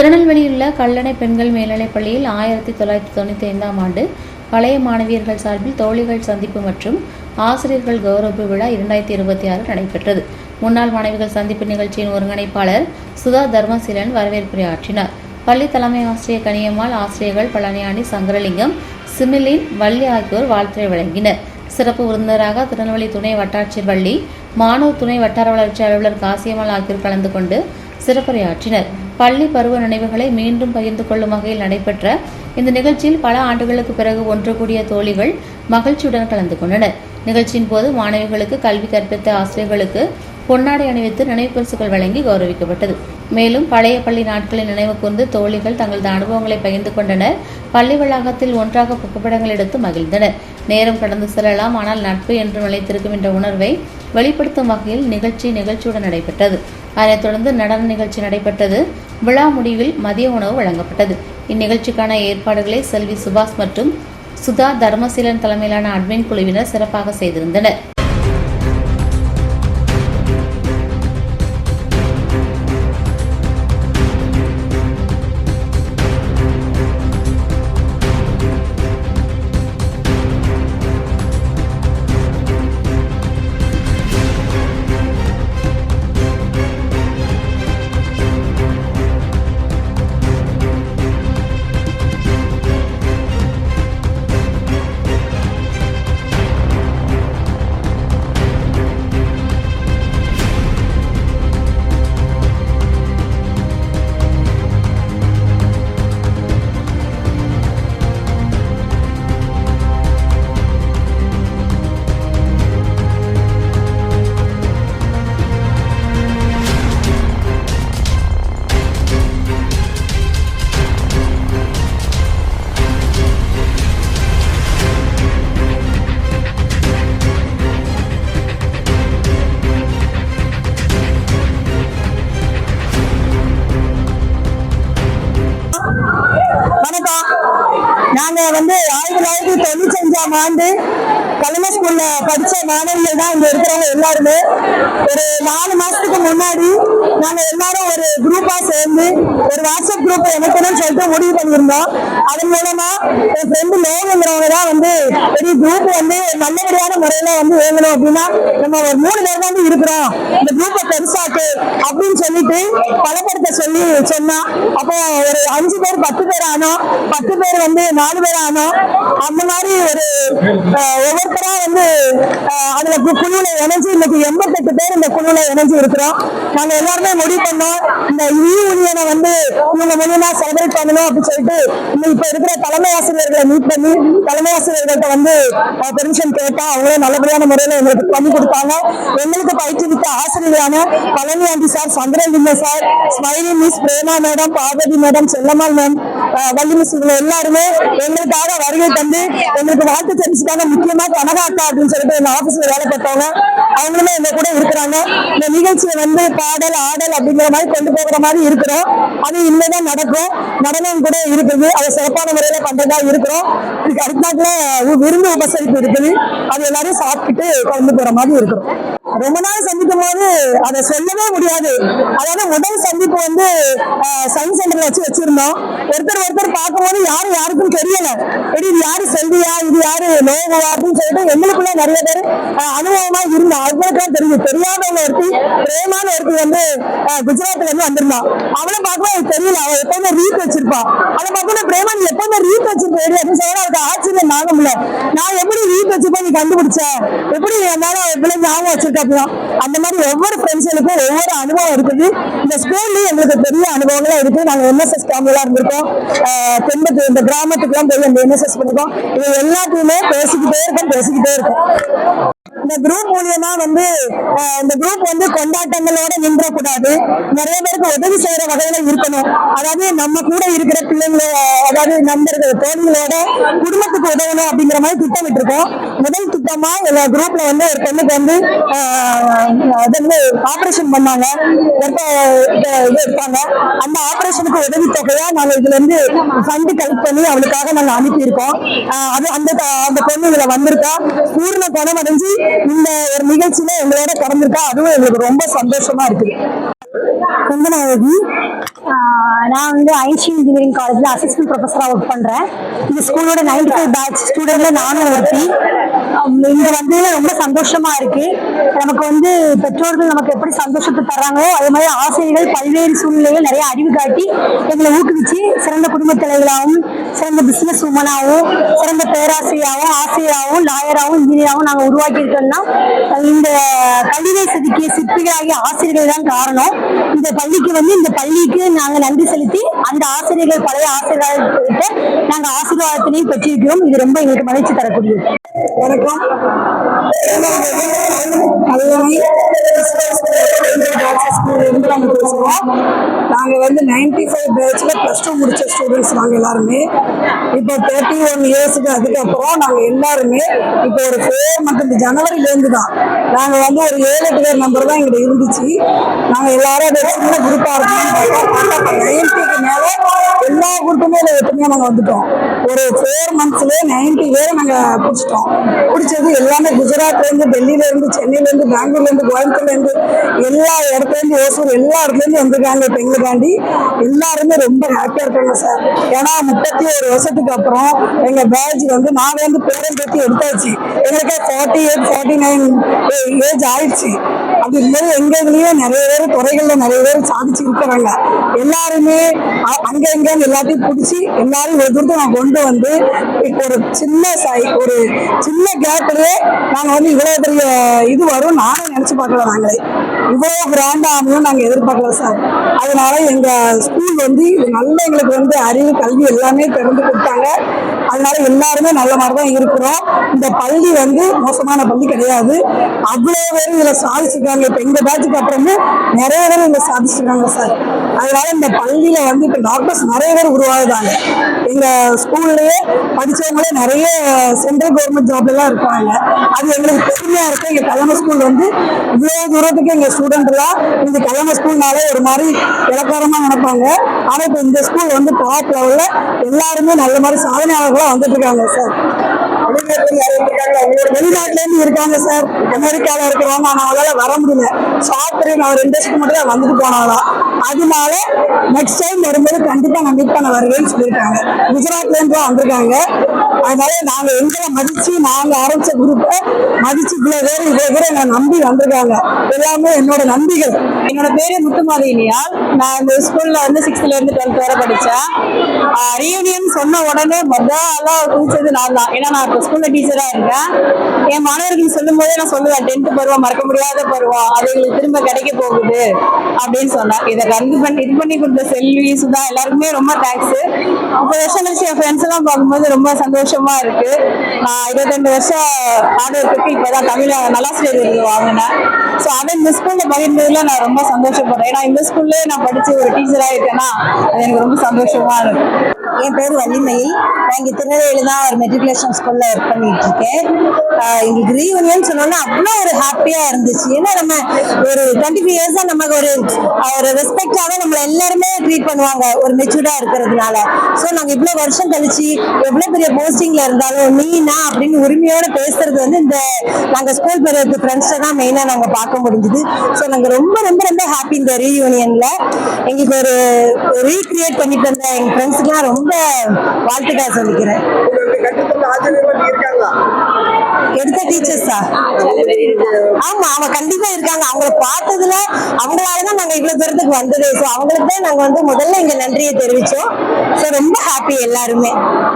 திருநெல்வேலியில் உள்ள கல்லணை பெண்கள் மேல்நிலைப் பள்ளியில் 1995ஆம் ஆண்டு பழைய மாணவியர்கள் சார்பில் தோழிகள் சந்திப்பு மற்றும் ஆசிரியர்கள் கௌரவ விழா 2026 நடைபெற்றது. முன்னாள் மாணவிகள் சந்திப்பு நிகழ்ச்சியின் ஒருங்கிணைப்பாளர் சுதா தர்மசீலன் வரவேற்புரையாற்றினார். பள்ளி தலைமை ஆசிரியர் கனியம்மாள், ஆசிரியர்கள் பழனியாண்டி, சங்கரலிங்கம், சிமிலின், வள்ளி ஆகியோர் வாழ்த்துரை வழங்கினர். சிறப்பு விருந்தினராக திருநெல்வேலி துணை வட்டாட்சியர் வள்ளி, மாணவர் துணை வட்டார வளர்ச்சி அலுவலர் காசியம்மாள் ஆகியோர் கலந்து கொண்டு சிறப்புரையாற்றினர். பள்ளி பருவ நினைவுகளை மீண்டும் பகிர்ந்து கொள்ளும் வகையில் நடைபெற்ற இந்த நிகழ்ச்சியில் பல ஆண்டுகளுக்கு பிறகு ஒன்று கூடிய தோழிகள் மகிழ்ச்சியுடன் கலந்து கொண்டனர். நிகழ்ச்சியின் போது மாணவிகளுக்கு கல்வி கற்பித்த ஆசிரியர்களுக்கு பொன்னாடை அணிவித்து நினைவு பரிசுகள் வழங்கி கௌரவிக்கப்பட்டது. மேலும் பழைய பள்ளி நாட்களை நினைவு கூர்ந்து தோழிகள் தங்களது அனுபவங்களை பகிர்ந்து கொண்டனர். பள்ளி வளாகத்தில் ஒன்றாக புகைப்படங்கள் எடுத்து மகிழ்ந்தனர். நேரம் கடந்து செல்லலாம், ஆனால் நட்பு என்று நிலைத்திருக்கும் என்ற உணர்வை வெளிப்படுத்தும் வகையில் நிகழ்ச்சியுடன் நடைபெற்றது. அதனைத் தொடர்ந்து நடன நிகழ்ச்சி நடைபெற்றது. விழா முடிவில் மதிய உணவு வழங்கப்பட்டது. இந்நிகழ்ச்சிக்கான ஏற்பாடுகளை செல்வி சுபாஷ் மற்றும் சுதா தர்மசீலன் தலைமையிலான அட்மின் குழுவினர் சிறப்பாக செய்திருந்தனர். வணக்கம். நாங்க 1995ஆம் ஆண்டு கல்லணை ஸ்கூல்ல படிச்ச மாணவிகள் தான் இங்க இருக்கிறவங்க எல்லாருமே. ஒரு 4 மாசத்துக்கு முன்னாடி நாங்க எல்லாரும் ஒரு குரூப்பா சேர்ந்து ஒரு வாட்ஸ்அப் குரூப் எனக்குன்னு சொல்லிட்டு முடிவு பண்ணியிருந்தோம். அதன் மூலமா என் ஃப்ரெண்டு லோகங்கிறவங்க தான் பெரிய குரூப் நல்லபடியான முறையில இயங்கணும் அப்படின்னா நம்ம ஒரு 3 பேர் தான் இருக்கிறோம், இந்த குரூப்பை பெருசாக்கு அப்படின்னு சொல்லிட்டு பலப்படுத்த சொன்னா. அப்போ ஒரு 5 பேர் 10 பேர் ஆனோம், 10 பேர் 4 பேர் ஆனோம். அந்த மாதிரி ஒவ்வொருத்தரா அதுல குழுல இணைஞ்சு இன்னைக்கு 88 பேர் இந்த குழுல இணைஞ்சு இருக்கிறோம். நாங்க எல்லாருமே முடிவு பண்ணோம், இந்த யூனியனை இவங்க மூலமா செலிபிரேட் பண்ணணும் அப்படின்னு சொல்லிட்டு இப்ப இருக்கிற தலைமை ஆசிரியர்களை மீட் பண்ணி தலைமை ஆசிரியர்கள்ட்ட பெர்மிஷன் கேட்டா அவங்களே நல்லபடியான முறையில எங்களுக்கு பண்ணி கொடுத்தாங்க. எங்களுக்கு பயிற்றுவித்த ஆசிரியரான Palaniyandi sir, Chandralinga sir, Smiley miss, Prema madam, Parvathi madam, Chellammal ma'am, Valli miss, இவங்க எல்லாருமே எங்களுக்காக வருகை தந்து எங்களுக்கு வாழ்த்து தெரிஞ்சுக்காங்க. முக்கியமா கனகாக்கா அப்படின்னு சொல்லிட்டு எங்க ஆபீஸ்ல வேலை பார்த்தவங்க, அவங்களுமே எங்க கூட இருக்கிறாங்க. இந்த நிகழ்ச்சியை பாடல் ஆடல் அப்படிங்கிற மாதிரி கொண்டு போகிற மாதிரி இருக்கிறோம். அது இனிமேதான் நடக்கும். நடனம் கூட இருக்குது, அதை சிறப்பான முறையில பண்றதா இருக்கிறோம். இதுக்கு அடுத்த நாட்டுல விருந்து உபசரிப்பு இருக்குது, அது எல்லாரும் சாப்பிட்டுட்டு கொண்டு போற மாதிரி இருக்கிறோம். ரொம்ப நாள் சந்திக்கும் போது அதை சொல்லவே முடியாது. அதாவது முதல் சந்திப்பு சயின்ஸ் சென்டர்ல வச்சிருந்தோம். ஒருத்தர் பார்க்கும்போது யாருக்கும் தெரியல, இது யாரு செல்வியா, இது யாரு நோகுவா அப்படின்னு சொல்லிட்டு எங்களுக்குள்ள நிறைய பேர் அனுபவமா இருந்தோம். அவங்களுக்குலாம் தெரியும். தெரியாதவங்க ஒருத்தி பிரேமான ஒருத்தி குஜராத்ல வந்திருந்தான். அவளை பார்க்கும்போது எனக்கு தெரியல, அவள் எப்பவுமே ரீத் வச்சிருப்பான். அதை பார்க்கணும், பிரேமா நீ எப்பவுமே ரீத் வச்சிருப்பேன் அப்படின்னு சொல்ல அவருக்கு ஆச்சரியம் ஆக முடியல. நான் எப்படி ரீத் வச்சிருப்பேன் நீ கண்டுபிடிச்ச, எப்படி என்னால இவ்வளவு ஞாபகம் வச்சிருக்கேன். அந்த மாதிரி ஒவ்வொரு ஃப்ரெண்ட்ஸுக்கும் ஒவ்வொரு அனுபவம் இருக்குது. இந்த ஸ்கூல்லயும் எங்களுக்கு பெரிய அனுபவங்களா இருக்கு. நாங்க NSS கேம்ப்லாம் இருந்திருக்கோம், தென்பத்து இந்த கிராமத்துக்கு எல்லாம் போய் அந்த NSS பண்ணிருக்கோம். இது எல்லாத்தையுமே பேசிக்கிட்டே இருக்கும். இந்த குரூப் மூலியமா இந்த குரூப் கொண்டாட்டங்களோட நின்றக்கூடாது, நிறைய பேருக்கு உதவி செய்யற வகையில இருக்கணும். அதாவது நம்ம கூட இருக்கிற பிள்ளைங்களோட, அதாவது நண்பர்கள் தோழிகளோட குடும்பத்துக்கு உதவணும் அப்படிங்கிற மாதிரி திட்டமிட்டு இருக்கோம். முதல் திட்டமா எங்க குரூப்ல ஒரு பெண்ணுக்கு ஆபரேஷன் பண்ணாங்க, எடுத்தாங்க. அந்த ஆபரேஷனுக்கு உதவி தொகையா நாங்க இதுல ஃபண்ட் கலெக்ட் பண்ணி அவளுக்காக நாங்க அனுப்பியிருக்கோம். அது அந்த பொண்ணு இதுல வந்திருக்கா, பூர்ண குணமடைஞ்சு இந்த ஒரு நிகழ்ச்சியில எங்களோட கலந்துருக்கா. அதுவும் எங்களுக்கு ரொம்ப சந்தோஷமா இருக்குது. நான் வந்து ஐன்ஸ்டீன் இன்ஜினியரிங் காலேஜ்ல அசிஸ்டன்ட் ப்ரொஃபஸரா ஒர்க் பண்றேன். இந்த ஸ்கூலோட 95 பேட்ச் ஸ்டூடெண்ட்ல நானும் ஒருத்தி. இங்க வந்து ரொம்ப சந்தோஷமா இருக்கு. நமக்கு வந்து பெற்றோர்கள் நமக்கு எப்படி சந்தோஷத்தை தர்றாங்களோ அதே மாதிரி ஆசிரியர்கள் பல்வேறு சூழ்நிலைகள் நிறைய அறிவு காட்டி எங்களை ஊக்குவிச்சு சிறந்த குடும்ப தலைவர்களாகவும் சிறந்த பிசினஸ் உமனாகவும் சிறந்த பேராசிரியராகவும் ஆசிரியராகவும் லாயராகவும் இன்ஜினியராகவும் நாங்கள் உருவாக்கி இருக்கோம்னா இந்த கல்வியை செதுக்கிய சிற்பிகளாகிய ஆசிரியர்கள் தான் காரணம். இந்த பள்ளிக்கு நாங்க நன்றி செலுத்தி அந்த ஆசிரியர்கள் பழைய ஆசிரியர்கள்கிட்ட நாங்க ஆசீர்வாதத்தினையும் பெற்றிருக்கிறோம். இது ரொம்ப எங்களுக்கு மகிழ்ச்சி தரக்கூடியது. வணக்கம். நாங்க வந்து 95 பேட்ச்ல +2 முடிச்ச ஸ்டூடெண்ட்ஸ் நாங்க எல்லாருமே. இப்போ 31 இயர்ஸுக்கு அதுக்கப்புறம் நாங்க எல்லாருமே இப்போ ஒரு 4 மந்த் இந்த ஜனவரில இருந்து தான் நாங்க வந்து ஒரு 7-8 பேர் நம்பர் தான் எங்கிட்ட இருந்துச்சு. நாங்க எல்லாரும் அதை சின்ன குரூப்பா இருக்கோம். 90க்கு மேல எல்லா குரூப்புமே எத்தனையோ நாங்க வந்துட்டோம். ஒரு 4 மந்த்ஸ்லயே 90 பேரை நாங்க பிடிச்சிட்டோம். பிடிச்சது எல்லாமே குஜராத்ல இருந்து, டெல்லியில இருந்து, சென்னையில இருந்து, பெங்களூர்ல இருந்து, கோயம்புத்தூர்ல இருந்து, எல்லா இடத்துல இருந்து, ஓசூர் எல்லா இடத்துல இருந்து வந்திருக்காங்க. இப்ப எங்களுக்காண்டி எல்லாருமே ரொம்ப ஹாப்பியா இருக்காங்க சார். ஏன்னா 31 வருஷத்துக்கு அப்புறம் எங்க பேட்ச் வந்து நாங்க வந்து பேரன் பேத்தி எடுத்தாச்சு. எங்களுக்கு 48, 49 ஏஜ் ஆயிடுச்சு. அப்படி இருக்கும்போது எங்க இதுலயே நிறைய பேர் துறைகள்ல நிறைய பேர் சாதிச்சு இருக்கிறாங்க. எல்லாருமே அங்க எங்க எல்லாத்தையும் பிடிச்சி எல்லாரும் ஒரு தூரத்தை நான் கொண்டு வந்து இப்போ ஒரு சின்ன கேப்லயே நாங்க வந்து இவ்வளவு பெரிய இது வரும் நானே நினைச்சு பார்க்கல. நாங்களே இவ்வளவு கிராண்டா ஆகணும் நாங்க எதிர்பார்க்கல சார். அதனால எங்க ஸ்கூல் வந்து நல்ல எங்களுக்கு வந்து அறிவு கல்வி எல்லாமே திறந்து கொடுத்தாங்க. அதனால எல்லாருமே நல்ல மாதிரிதான் இருக்கிறோம். இந்த பள்ளி வந்து மோசமான பள்ளி கிடையாது. அவ்வளவு பேரும் இதுல சாதிச்சிருக்காங்க. இப்ப எங்க பேட்சுக்கு அப்புறமும் நிறைய பேர் இதுல சாதிச்சிருக்காங்க சார். அதனால இந்த பள்ளியில வந்து இப்ப டாக்டர்ஸ் நிறைய பேர் உருவாகுதாங்க. எங்க ஸ்கூல்லயே படிச்சவங்களே நிறைய சென்ட்ரல் கவர்மெண்ட் ஜாப்ல எல்லாம் இருப்பாங்க. அது எங்களுக்கு பெருமையா இருக்கு. எங்க கல்யாண ஸ்கூல் வந்து இவ்வளவு தூரத்துக்கு எங்க ஸ்டூடெண்ட் எல்லாம் இந்த கல்யாண ஸ்கூல்னாலே ஒரு மாதிரி இலக்காரமா நினைப்பாங்க. ஆனா இப்ப இந்த ஸ்கூல் வந்து டாப் லெவல்ல எல்லாருமே நல்ல மாதிரி சாதனையாளர்களா வந்துட்டு இருக்காங்க சார். வெளிநாட்டுல இருந்து இருக்காங்க சார். அமெரிக்கால இருக்கிறவங்க ஆனா அவங்களால வர முடியல. சாப்பிட்டு நான் 2 வருஷத்துக்கு மட்டும் தான் வந்துட்டு போனாங்களாம். அதனால நெக்ஸ்ட் டைம் வரும்போது கண்டிப்பா நான் மீட் பண்ண வருவேன்னு சொல்லியிருக்காங்க. குஜராத்ல இருந்து வந்திருக்காங்க. அதனால நாங்க எங்களை மதிச்சு நாங்க ஆரம்பிச்ச குரூப்பை மதிச்சு இவ்வளவு பேர் என்னை நம்பி வந்திருக்காங்க. எல்லாமே என்னோட நம்பிகள். என்னோட பேரு முத்துமாலினியால். நான் இந்த ஸ்கூல்ல வந்து 6th இருந்து 12th வரை படிச்சேன். ரீயூனியன் சொன்ன உடனே முதல்ல குதிச்சது நான் தான். ஏன்னா நான் இப்போ ஸ்கூல்ல டீச்சரா இருக்கேன். என் மாணவர்கள் சொல்லும் போதே நான் சொல்லுவேன் 10th பருவம் மறக்க முடியாத பருவம், அது எங்களுக்கு திரும்ப கிடைக்க போகுது அப்படின்னு சொன்னேன். இதை இது பண்ணி கொடுத்த செல்வி, சுதா எல்லாருக்குமே ரொம்ப தேங்க்ஸ். 30 வருஷம் கழிச்சு என் ஃப்ரெண்ட்ஸ் எல்லாம் பார்க்கும்போது ரொம்ப சந்தோஷமா இருக்கு. நான் 22 வருஷம் ஹார்ட் ஒர்க்கு இப்பதான் தமிழ் நல்லாசிரியர் விருது வாங்கினேன். ஸோ அதை இந்த ஸ்கூல்ல பகிர்ந்ததுல நான் ரொம்ப சந்தோஷப்படுறேன். ஏன்னா இந்த ஸ்கூல்ல நான் படிச்சு ஒரு டீச்சரா இருக்கேன்னா அது எனக்கு ரொம்ப சந்தோஷமா இருக்கு. என் பேர் வள்ளிமயில். நான் இங்கே திருநெல்வேலி தான் ஒரு மெட்ரிகுலேஷன் ஸ்கூலில் ஒர்க் பண்ணிட்டு இருக்கேன். எங்களுக்கு ரீயூனியன் சொன்னோன்னா அவ்வளோ ஒரு ஹாப்பியாக இருந்துச்சு. ஏன்னா நம்ம ஒரு 25 இயர்ஸாக நமக்கு ஒரு ரெஸ்பெக்டாக தான் நம்மளை எல்லாருமே ட்ரீட் பண்ணுவாங்க ஒரு மெச்சூர்டாக இருக்கிறதுனால. ஸோ நாங்கள் இவ்வளோ வருஷம் கழிச்சு எவ்வளோ பெரிய போஸ்டிங்கில் இருந்தாலும் நீனா அப்படின்னு உரிமையோடு பேசுறது வந்து இந்த நாங்கள் ஸ்கூல் பேருக்கு ஃப்ரெண்ட்ஸை தான் மெயினாக நாங்கள் பார்க்க முடிஞ்சுது. ஸோ நாங்கள் ரொம்ப ரொம்ப ரொம்ப ஹாப்பி இந்த ரீயூனியனில். எங்களுக்கு ஒரு ரீக்ரியேட் பண்ணிட்டு வந்த எங்கள் ஃப்ரெண்ட்ஸுக்கெலாம் ரொம்ப வாழ்த்துக்களை சொல்லிக்கிறேன். எடுத்த டீச்சர்ஸா? ஆமா, அவங்க கண்டிப்பா இருக்காங்க. அவங்களை பார்த்ததுல அவங்களாலதான் நாங்க இவ்வளவு தூரத்துக்கு வந்தது. ஸோ அவங்களுக்கு தான் நாங்க வந்து முதல்ல எங்க நன்றியை தெரிவிச்சோம். ஸோ ரொம்ப ஹாப்பி எல்லாருமே.